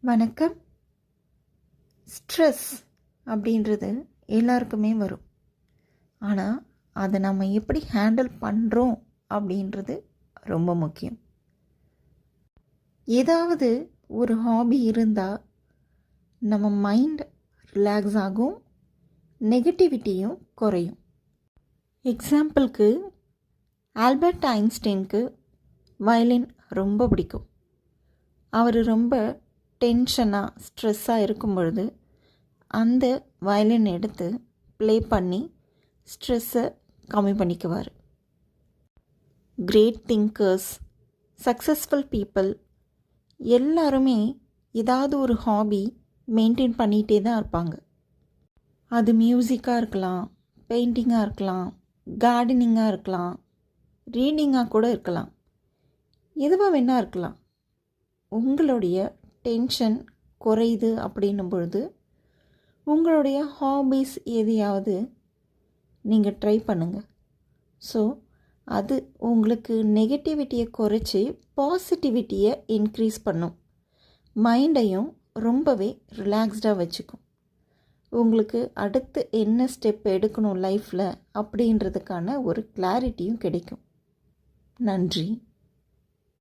வணக்கம். ஸ்ட்ரெஸ் அப்படின்றது எல்லாருக்குமே வரும். ஆனால் அதை நம்ம எப்படி ஹேண்டில் பண்ணுறோம் அப்படின்றது ரொம்ப முக்கியம். ஏதாவது ஒரு ஹாபி இருந்தால் நம்ம மைண்ட் ரிலாக்ஸ் ஆகும், நெகட்டிவிட்டியும் குறையும். எக்ஸாம்பிளுக்கு ஆல்பர்ட் ஐன்ஸ்டைனுக்கு வயலின் ரொம்ப பிடிக்கும். அவர் ரொம்ப டென்ஷனாக ஸ்ட்ரெஸ்ஸாக இருக்கும் பொழுது அந்த வயலின் எடுத்து ப்ளே பண்ணி ஸ்ட்ரெஸ்ஸை கம்மி பண்ணிக்குவார். கிரேட் திங்கர்ஸ், சக்ஸஸ்ஃபுல் பீப்புள் எல்லாருமே ஏதாவது ஒரு ஹாபி மெயின்டைன் பண்ணிகிட்டே தான் இருப்பாங்க. அது மியூசிக்காக இருக்கலாம், பெயிண்டிங்காக இருக்கலாம், கார்டனிங்காக இருக்கலாம், ரீடிங்காக கூட இருக்கலாம், எதுவாக வேணால் இருக்கலாம். உங்களுடைய டென்ஷன் குறையுது அப்படின்னும் பொழுது உங்களுடைய ஹாபீஸ் எதையாவது நீங்கள் ட்ரை பண்ணுங்கள். ஸோ அது உங்களுக்கு நெகட்டிவிட்டியை குறைச்சி பாசிட்டிவிட்டியை இன்க்ரீஸ் பண்ணும், மைண்டையும் ரொம்பவே ரிலாக்ஸ்டாக வச்சுக்கும். உங்களுக்கு அடுத்து என்ன ஸ்டெப் எடுக்கணும் லைஃப்பில் அப்படின்றதுக்கான ஒரு கிளாரிட்டியும் கிடைக்கும். நன்றி.